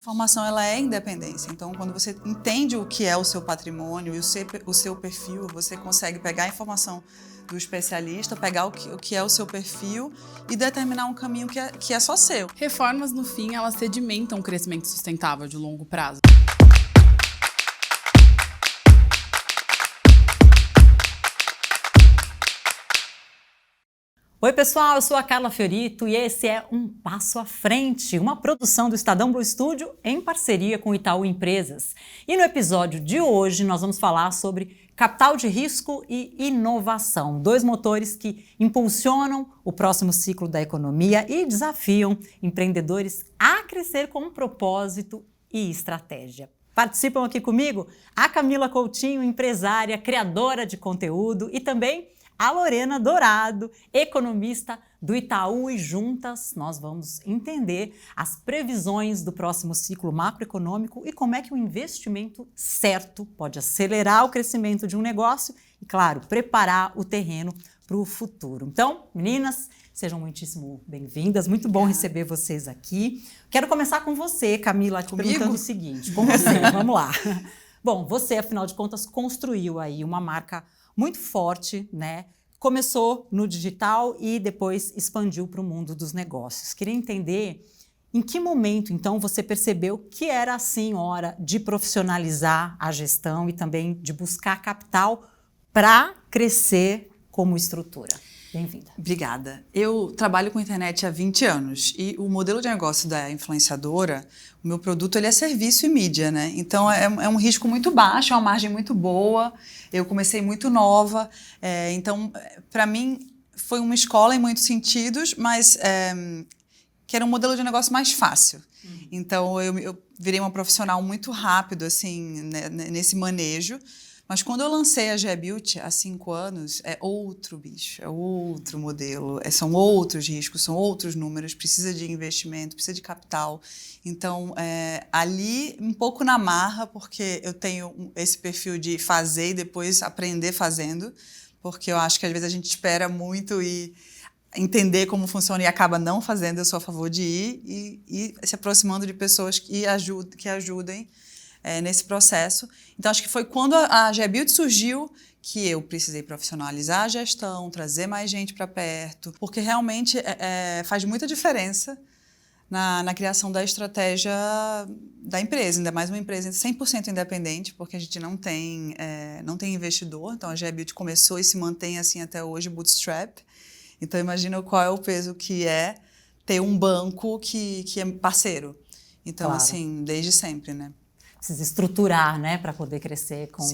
A informação ela é independência, então quando você entende o que é o seu patrimônio e o seu perfil, você consegue pegar a informação do especialista, pegar o que é o seu perfil e determinar um caminho que é só seu. Reformas, no fim, elas sedimentam um crescimento sustentável de longo prazo. Oi pessoal, eu sou a Carla Fiorito e esse é Um Passo à Frente, uma produção do Estadão Blue Studio em parceria com Itaú Empresas. E no episódio de hoje nós vamos falar sobre capital de risco e inovação, dois motores que impulsionam o próximo ciclo da economia e desafiam empreendedores a crescer com um propósito e estratégia. Participam aqui comigo a Camila Coutinho, empresária, criadora de conteúdo, e também a Lorena Dourado, economista do Itaú, e juntas nós vamos entender as previsões do próximo ciclo macroeconômico e como é que o investimento certo pode acelerar o crescimento de um negócio e, claro, preparar o terreno para o futuro. Então, meninas, sejam muitíssimo bem-vindas, muito bom receber vocês aqui. Quero começar com você, Camila, te perguntando o seguinte, com você, vamos lá. Bom, você, afinal de contas, construiu aí uma marca muito forte, né? Começou no digital e depois expandiu para o mundo dos negócios. Queria entender em que momento, então, você percebeu que era, assim, hora de profissionalizar a gestão e também de buscar capital para crescer como estrutura. Bem-vinda. Obrigada. Eu trabalho com internet há 20 anos e o modelo de negócio da influenciadora, o meu produto ele é serviço e mídia, né? Então é um risco muito baixo, é uma margem muito boa. Eu comecei muito nova, então para mim foi uma escola em muitos sentidos, mas que era um modelo de negócio mais fácil. Então eu virei uma profissional muito rápido assim, né, nesse manejo. Mas quando eu lancei a GE Beauty há 5 anos, é outro bicho, é outro modelo, são outros riscos, são outros números, precisa de investimento, precisa de capital. Então, ali, um pouco na marra, porque eu tenho esse perfil de fazer e depois aprender fazendo, porque eu acho que às vezes a gente espera muito e entender como funciona e acaba não fazendo. Eu sou a favor de ir e se aproximando de pessoas que ajudem nesse processo. Então, acho que foi quando a GE Beauty surgiu que eu precisei profissionalizar a gestão, trazer mais gente para perto, porque realmente faz muita diferença na criação da estratégia da empresa, ainda mais uma empresa 100% independente, porque a gente não tem investidor. Então, a GE Beauty começou e se mantém assim até hoje, bootstrap. Então, imagina qual é o peso que é ter um banco que é parceiro. Então, claro, assim, desde sempre, né? Precisa estruturar, né, para poder crescer com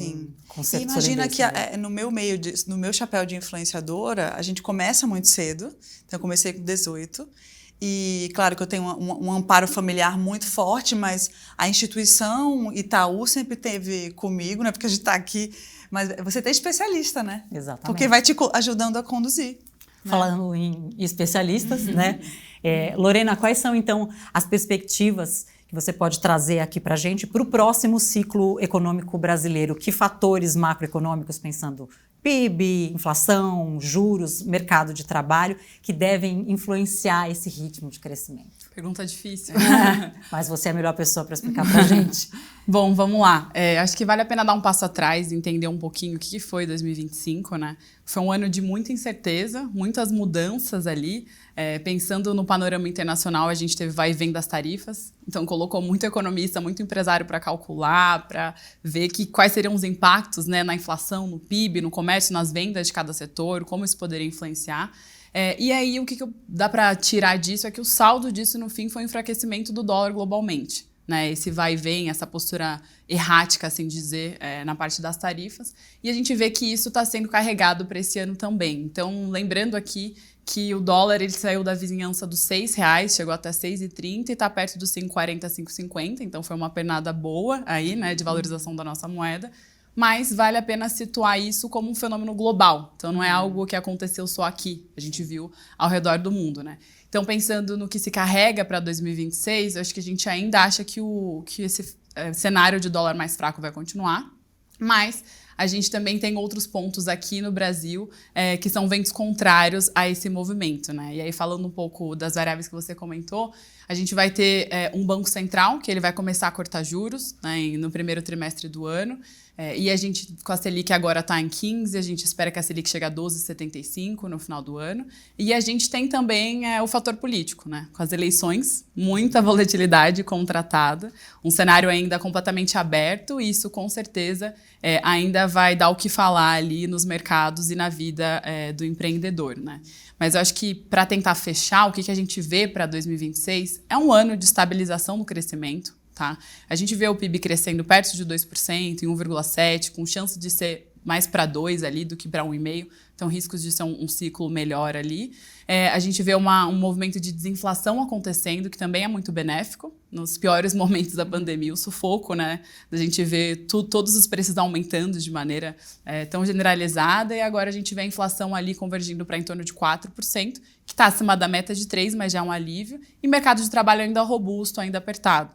certo. Imagina que no meu chapéu de influenciadora, a gente começa muito cedo. Então, eu comecei com 18. E, claro, que eu tenho um amparo familiar muito forte, mas a instituição Itaú sempre teve comigo, né? Porque a gente está aqui. Mas você tem especialista, né? Exatamente. Porque vai te ajudando a conduzir. Falando em especialistas, né? Lorena, quais são, então, as perspectivas que você pode trazer aqui para a gente para o próximo ciclo econômico brasileiro? Que fatores macroeconômicos, pensando PIB, inflação, juros, mercado de trabalho, que devem influenciar esse ritmo de crescimento? Pergunta difícil. Mas você é a melhor pessoa para explicar para a gente. Bom, vamos lá. Acho que vale a pena dar um passo atrás e entender um pouquinho o que foi 2025, né? Foi um ano de muita incerteza, muitas mudanças ali. Pensando no panorama internacional, a gente teve vai e vem das tarifas. Então, colocou muito economista, muito empresário para calcular, para ver quais seriam os impactos, né, na inflação, no PIB, no comércio, nas vendas de cada setor, como isso poderia influenciar. E aí, o que dá para tirar disso é que o saldo disso, no fim, foi o enfraquecimento do dólar globalmente. Né, esse vai e vem, essa postura errática, assim dizer, na parte das tarifas. E a gente vê que isso está sendo carregado para esse ano também. Então, lembrando aqui que o dólar ele saiu da vizinhança dos R$6, chegou até 6,30 e está perto dos 5,40, 5,50. Então, foi uma pernada boa aí, né, de valorização da nossa moeda. Mas vale a pena situar isso como um fenômeno global. Então, não é algo que aconteceu só aqui. A gente viu ao redor do mundo, né? Então, pensando no que se carrega para 2026, eu acho que a gente ainda acha que esse cenário de dólar mais fraco vai continuar, mas a gente também tem outros pontos aqui no Brasil que são ventos contrários a esse movimento, né? E aí, falando um pouco das variáveis que você comentou, a gente vai ter um Banco Central, que ele vai começar a cortar juros, né, no primeiro trimestre do ano. E a gente, com a Selic agora está em 15, a gente espera que a Selic chegue a 12,75 no final do ano. E a gente tem também o fator político, né? Com as eleições, muita volatilidade contratada, um cenário ainda completamente aberto, e isso com certeza ainda vai dar o que falar ali nos mercados e na vida do empreendedor, né? Mas eu acho que, para tentar fechar, o que a gente vê para 2026 é um ano de estabilização no crescimento. Tá? A gente vê o PIB crescendo perto de 2%, em 1,7%, com chance de ser mais para 2% ali do que para 1,5%, então riscos de ser um ciclo melhor ali. A gente vê um movimento de desinflação acontecendo, que também é muito benéfico. Nos piores momentos da pandemia, o sufoco, né? A gente vê todos os preços aumentando de maneira tão generalizada, e agora a gente vê a inflação ali convergindo para em torno de 4%, que está acima da meta de 3%, mas já é um alívio, e mercado de trabalho ainda robusto, ainda apertado.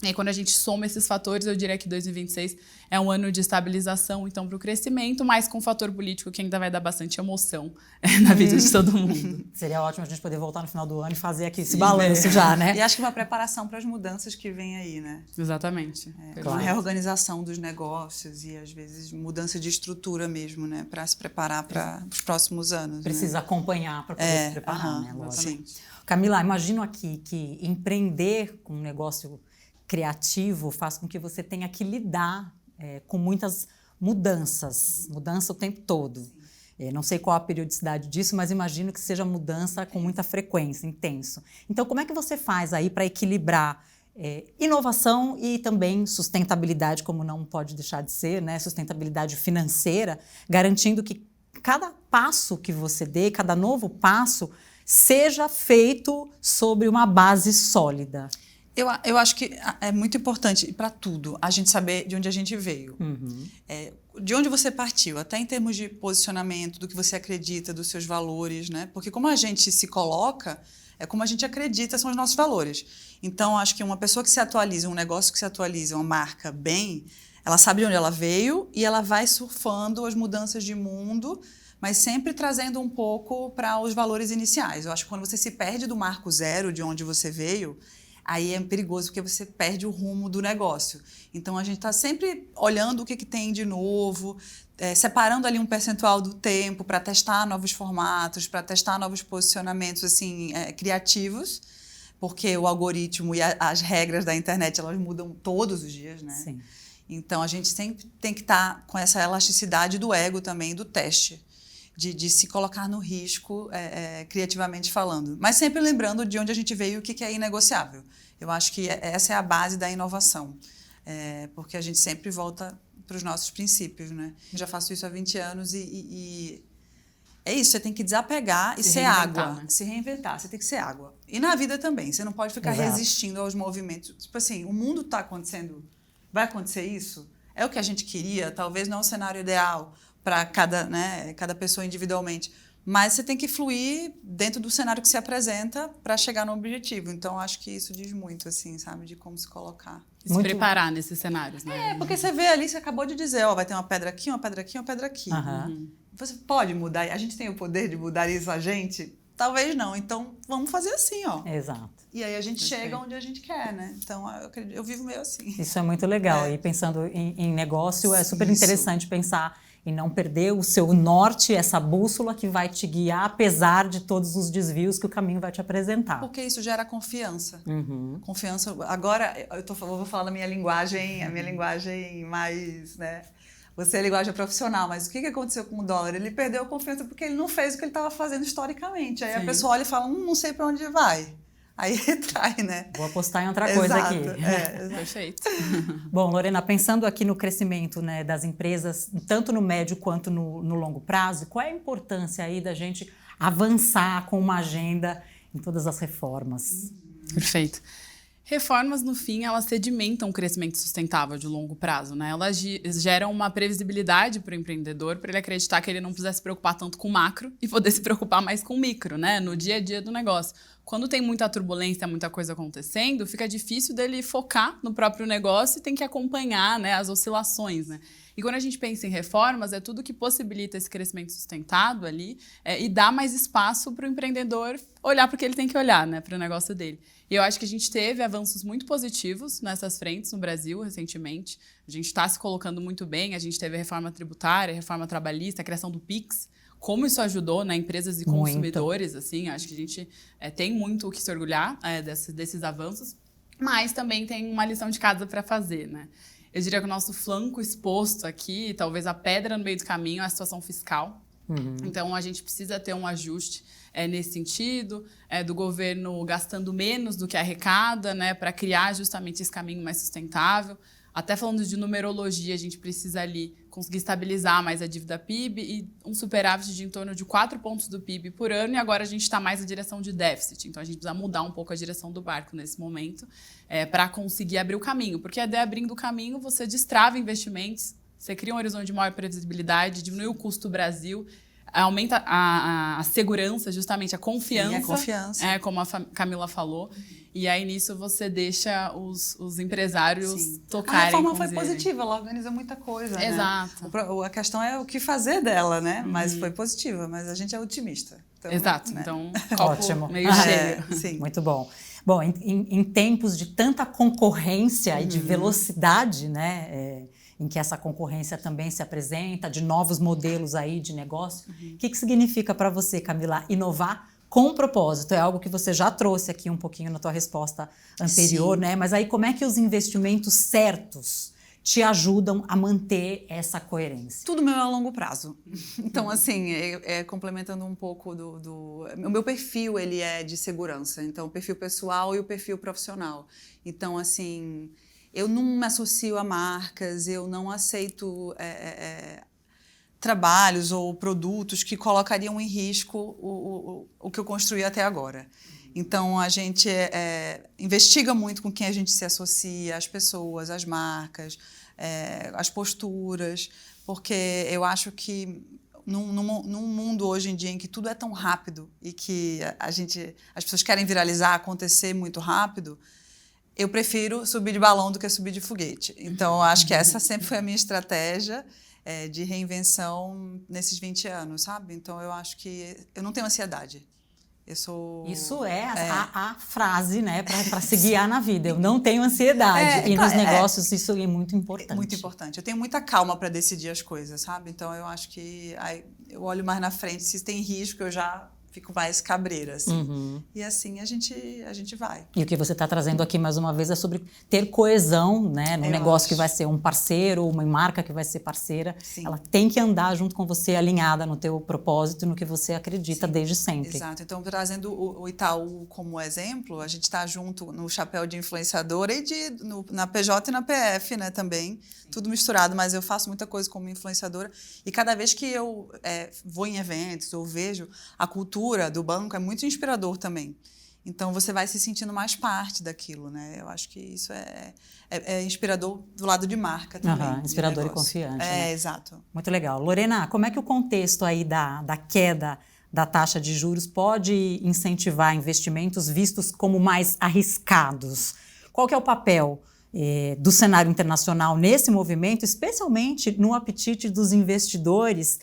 E aí, quando a gente soma esses fatores, eu diria que 2026 é um ano de estabilização, então, para o crescimento, mas com um fator político que ainda vai dar bastante emoção na vida de todo mundo. Seria ótimo a gente poder voltar no final do ano e fazer aqui esse balanço já, né? E acho que uma preparação para as mudanças que vêm aí, né? Exatamente. Uma reorganização dos negócios e, às vezes, mudança de estrutura mesmo, né? Para se preparar para os próximos anos. Precisa acompanhar para poder se preparar, né? Sim. Camila, imagino aqui que empreender com um negócio criativo faz com que você tenha que lidar com muitas mudança o tempo todo. Não sei qual a periodicidade disso, mas imagino que seja mudança com muita frequência, intenso. Então, como é que você faz aí para equilibrar inovação e também sustentabilidade, como não pode deixar de ser, né? Sustentabilidade financeira, garantindo que cada passo que você dê, cada novo passo, seja feito sobre uma base sólida? Eu acho que é muito importante para tudo a gente saber de onde a gente veio. De onde você partiu, até em termos de posicionamento, do que você acredita, dos seus valores, né? Porque como a gente se coloca, é como a gente acredita, são os nossos valores. Então, acho que uma pessoa que se atualiza, um negócio que se atualiza, uma marca bem, ela sabe de onde ela veio e ela vai surfando as mudanças de mundo, mas sempre trazendo um pouco para os valores iniciais. Eu acho que quando você se perde do marco zero, de onde você veio, aí é perigoso porque você perde o rumo do negócio. Então, a gente está sempre olhando o que tem de novo, separando ali um percentual do tempo para testar novos formatos, para testar novos posicionamentos assim, criativos, porque o algoritmo e as regras da internet, elas mudam todos os dias, né? Sim. Então, a gente sempre tem que estar com essa elasticidade do ego também, do teste. De se colocar no risco, criativamente falando. Mas sempre lembrando de onde a gente veio e o que é inegociável. Eu acho que essa é a base da inovação, porque a gente sempre volta para os nossos princípios, né? Eu já faço isso há 20 anos e é isso, você tem que desapegar e ser água. Né? Se reinventar, você tem que ser água. E na vida também, você não pode ficar resistindo aos movimentos. Tipo assim, o mundo está acontecendo, vai acontecer isso? É o que a gente queria, talvez não o cenário ideal, para cada pessoa individualmente. Mas você tem que fluir dentro do cenário que se apresenta para chegar no objetivo. Então, acho que isso diz muito, assim, sabe? De como se colocar. E se preparar nesses cenários, né? Porque você vê ali, você acabou de dizer, vai ter uma pedra aqui, uma pedra aqui, uma pedra aqui. Você pode mudar, a gente tem o poder de mudar isso a gente? Talvez não. Então, vamos fazer assim, ó. Exato. E aí a gente chega onde a gente quer, né? Então, eu vivo meio assim. Isso é muito legal. E pensando em negócio, é super interessante pensar e não perder o seu norte, essa bússola que vai te guiar, apesar de todos os desvios que o caminho vai te apresentar. Porque isso gera confiança. Confiança. Agora, vou falar da minha linguagem, a minha linguagem mais, né? Você é linguagem profissional, mas o que aconteceu com o dólar? Ele perdeu a confiança porque ele não fez o que ele estava fazendo historicamente. Aí a pessoa olha e fala, não sei para onde vai. Aí retrai, né? Vou apostar em outra coisa aqui. Perfeito. Bom, Lorena, pensando aqui no crescimento, né, das empresas, tanto no médio quanto no longo prazo, qual é a importância aí da gente avançar com uma agenda em todas as reformas? Perfeito. Reformas, no fim, elas sedimentam o crescimento sustentável de longo prazo, né? Elas geram uma previsibilidade para o empreendedor, para ele acreditar que ele não precisa se preocupar tanto com o macro e poder se preocupar mais com o micro, né? No dia a dia do negócio. quando tem muita turbulência, muita coisa acontecendo, fica difícil dele focar no próprio negócio e tem que acompanhar, né, as oscilações, né? E quando a gente pensa em reformas, é tudo que possibilita esse crescimento sustentado ali e dá mais espaço para o empreendedor olhar para o que ele tem que olhar, né, para o negócio dele. E eu acho que a gente teve avanços muito positivos nessas frentes no Brasil recentemente. A gente está se colocando muito bem, a gente teve a reforma tributária, a reforma trabalhista, a criação do PIX. Como isso ajudou, né, empresas e consumidores, assim, acho que a gente tem muito o que se orgulhar desses avanços, mas também tem uma lição de casa para fazer, né? Eu diria que o nosso flanco exposto aqui, talvez a pedra no meio do caminho, é a situação fiscal. Então, a gente precisa ter um ajuste nesse sentido, do governo gastando menos do que arrecada, né, para criar justamente esse caminho mais sustentável. Até falando de numerologia, a gente precisa ali conseguir estabilizar mais a dívida PIB e um superávit de em torno de 4 pontos do PIB por ano, e agora a gente está mais na direção de déficit. Então, a gente precisa mudar um pouco a direção do barco nesse momento para conseguir abrir o caminho. Porque abrindo o caminho, você destrava investimentos, você cria um horizonte de maior previsibilidade, diminui o custo do Brasil, aumenta a segurança, justamente a confiança. Sim, a confiança. Como a Camila falou. E aí, nisso, você deixa os empresários tocarem. A reforma foi positiva, ela organiza muita coisa. Exato. Né? A questão é o que fazer dela, né? Mas foi positiva, mas a gente é otimista. Então, exato. Né? Então, copo ótimo. Meio cheio. Sim. Muito bom. Bom, em tempos de tanta concorrência e de velocidade, né? Em que essa concorrência também se apresenta, de novos modelos aí de negócio. O que significa para você, Camila, inovar com propósito? É algo que você já trouxe aqui um pouquinho na tua resposta anterior, Sim. né? Mas aí como é que os investimentos certos te ajudam a manter essa coerência? Tudo meu é a longo prazo. Então, assim, complementando um pouco o meu perfil, ele é de segurança. Então, o perfil pessoal e o perfil profissional. Então, assim, eu não me associo a marcas, eu não aceito trabalhos ou produtos que colocariam em risco o que eu construí até agora. Então, a gente investiga muito com quem a gente se associa, as pessoas, as marcas, as posturas, porque eu acho que num mundo hoje em dia em que tudo é tão rápido e que as pessoas querem viralizar, acontecer muito rápido, eu prefiro subir de balão do que subir de foguete. Então, eu acho que essa sempre foi a minha estratégia de reinvenção nesses 20 anos, sabe? Então, eu acho que eu não tenho ansiedade. Isso é a frase, né, para se guiar na vida. Eu não tenho ansiedade. E nos negócios isso é muito importante. Muito importante. Eu tenho muita calma para decidir as coisas, sabe? Então, eu acho que eu olho mais na frente. Se tem risco, eu já fico mais cabreira, assim. E assim a gente vai. E o que você está trazendo aqui, mais uma vez, é sobre ter coesão, né? No negócio que vai ser um parceiro, uma marca que vai ser parceira. Sim. Ela tem que andar junto com você, alinhada no teu propósito, no que você acredita desde sempre. Exato. Então, trazendo o Itaú como exemplo, a gente está junto no chapéu de influenciadora e na PJ e na PF, né, também. Sim. Tudo misturado, mas eu faço muita coisa como influenciadora. E cada vez que eu vou em eventos ou vejo a cultura do banco, é muito inspirador também. Então, você vai se sentindo mais parte daquilo, né? Eu acho que isso é inspirador do lado de marca também. Inspirador e confiante. Né? Exato. Muito legal. Lorena, como é que o contexto aí da queda da taxa de juros pode incentivar investimentos vistos como mais arriscados? Qual que é o papel do cenário internacional nesse movimento, especialmente no apetite dos investidores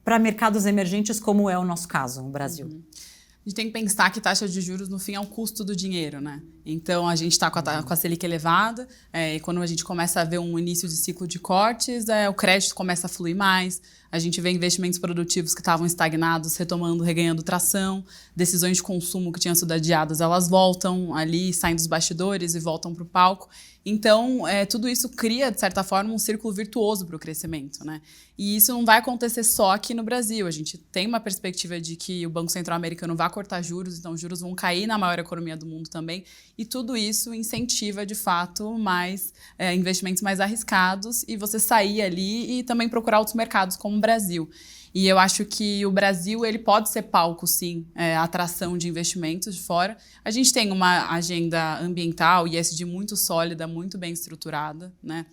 para mercados emergentes, como é o nosso caso no Brasil? A gente tem que pensar que taxa de juros, no fim, é o custo do dinheiro, né? Então, a gente está com a Selic elevada, e quando a gente começa a ver um início de ciclo de cortes, o crédito começa a fluir mais, a gente vê investimentos produtivos que estavam estagnados, retomando, reganhando tração, decisões de consumo que tinham sido adiadas, elas voltam ali, saem dos bastidores e voltam para o palco. Então, tudo isso cria, de certa forma, um círculo virtuoso para o crescimento, né? E isso não vai acontecer só aqui no Brasil. A gente tem uma perspectiva de que o Banco Central Americano vai cortar juros, então os juros vão cair na maior economia do mundo também. E tudo isso incentiva, de fato, mais investimentos mais arriscados e você sair ali e também procurar outros mercados como o Brasil. E eu acho que o Brasil ele pode ser palco, sim, atração de investimentos de fora. A gente tem uma agenda ambiental e ESG muito sólida, muito bem estruturada, né?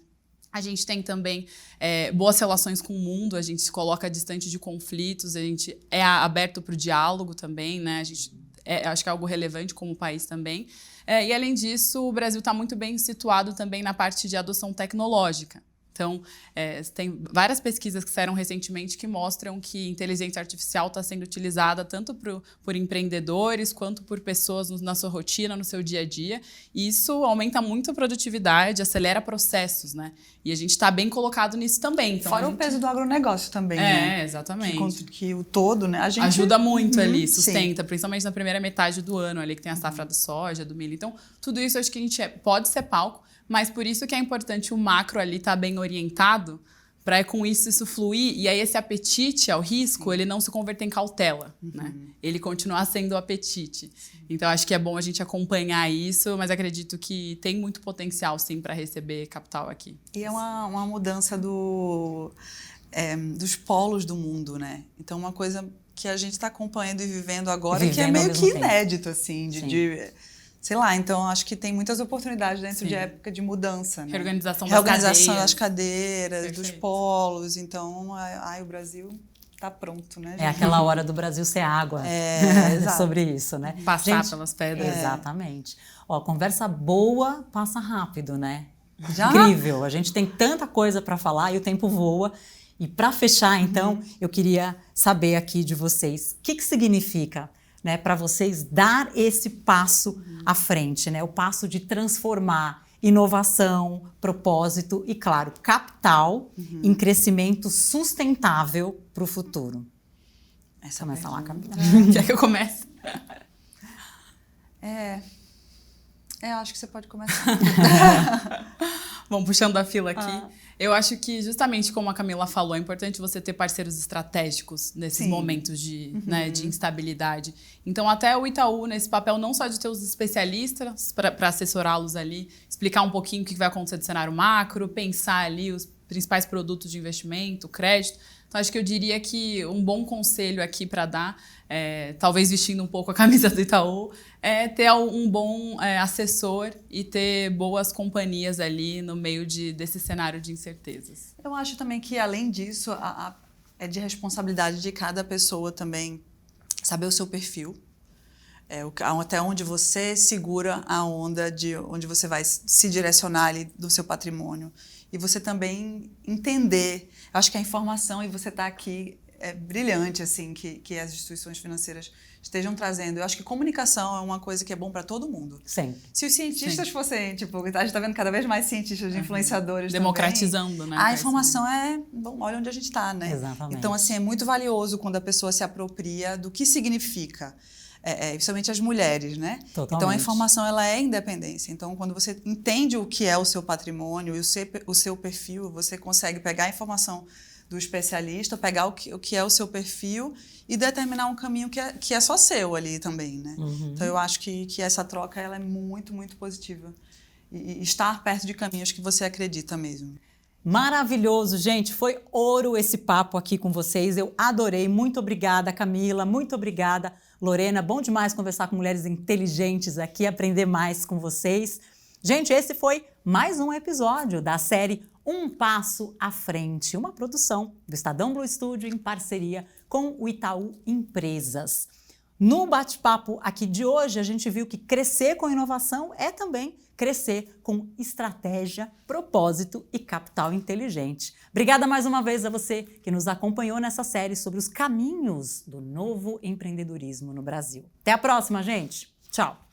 A gente tem também boas relações com o mundo, a gente se coloca distante de conflitos, a gente é aberto para o diálogo também, né? A gente acho que é algo relevante como país também. E, além disso, o Brasil está muito bem situado também na parte de adoção tecnológica. Então, tem várias pesquisas que saíram recentemente que mostram que inteligência artificial está sendo utilizada tanto por empreendedores quanto por pessoas na sua rotina, no seu dia a dia. E isso aumenta muito a produtividade, acelera processos, né? E a gente está bem colocado nisso também. Então, fora o peso do agronegócio também, né? Exatamente. Que o todo, né? A gente... ajuda muito ali, sustenta, principalmente na primeira metade do ano, ali que tem a safra da soja, do milho. Então, tudo isso acho que a gente pode ser palco, mas por isso que é importante o macro ali estar bem orientado para com isso fluir. E aí esse apetite ao risco, ele não se converter em cautela, né? Ele continuar sendo o apetite. Sim. Então, acho que é bom a gente acompanhar isso, mas acredito que tem muito potencial, sim, para receber capital aqui. E é uma mudança dos polos do mundo, né? Então, uma coisa que a gente está acompanhando e vivendo agora, que é meio que inédito, assim, sei lá, então acho que tem muitas oportunidades dentro de época de mudança, né? Reorganização das cadeiras, perfeito, dos polos. Então, o Brasil está pronto, né, gente? É aquela hora do Brasil ser água. Sobre isso, né? Passar pelas pedras. Exatamente. Ó, conversa boa passa rápido, né? Já? Incrível. A gente tem tanta coisa para falar e o tempo voa. E para fechar, então, eu queria saber aqui de vocês o que significa, né, para vocês dar esse passo à frente, né, o passo de transformar inovação, propósito e, claro, capital em crescimento sustentável para o futuro. Começa lá, Camila. Quer que eu comece? Acho que você pode começar. Vamos puxando a fila aqui. Eu acho que, justamente como a Camila falou, é importante você ter parceiros estratégicos nesses momentos de instabilidade. Então, até o Itaú, nesse papel, não só de ter os especialistas para assessorá-los ali, explicar um pouquinho o que vai acontecer do cenário macro, pensar ali os principais produtos de investimento, crédito. Então, acho que eu diria que um bom conselho aqui para dar, talvez vestindo um pouco a camisa do Itaú, é ter um bom assessor e ter boas companhias ali no meio desse cenário de incertezas. Eu acho também que, além disso, é de responsabilidade de cada pessoa também saber o seu perfil, até onde você segura a onda, de onde você vai se direcionar ali do seu patrimônio. E você também entender, acho que a informação, e você está aqui, é brilhante, assim, que as instituições financeiras estejam trazendo. Eu acho que comunicação é uma coisa que é bom para todo mundo. Sim. Se os cientistas fossem, a gente está vendo cada vez mais cientistas, influenciadores democratizando, também, né? A informação bom, olha onde a gente está, né? Exatamente. Então, assim, é muito valioso quando a pessoa se apropria do que significa. Principalmente as mulheres, né? Totalmente. Então, a informação, ela é independência. Então, quando você entende o que é o seu patrimônio e o seu perfil, você consegue pegar a informação do especialista, pegar o que é o seu perfil e determinar um caminho que é só seu ali também, né? Então, eu acho que essa troca ela é muito, muito positiva. E estar perto de caminhos que você acredita mesmo. Maravilhoso, gente. Foi ouro esse papo aqui com vocês. Eu adorei. Muito obrigada, Camila. Muito obrigada, Lorena. Bom demais conversar com mulheres inteligentes aqui, aprender mais com vocês. Gente, esse foi mais um episódio da série Um Passo à Frente, uma produção do Estadão Blue Studio em parceria com o Itaú Empresas. No bate-papo aqui de hoje, a gente viu que crescer com inovação é também crescer com estratégia, propósito e capital inteligente. Obrigada mais uma vez a você que nos acompanhou nessa série sobre os caminhos do novo empreendedorismo no Brasil. Até a próxima, gente. Tchau.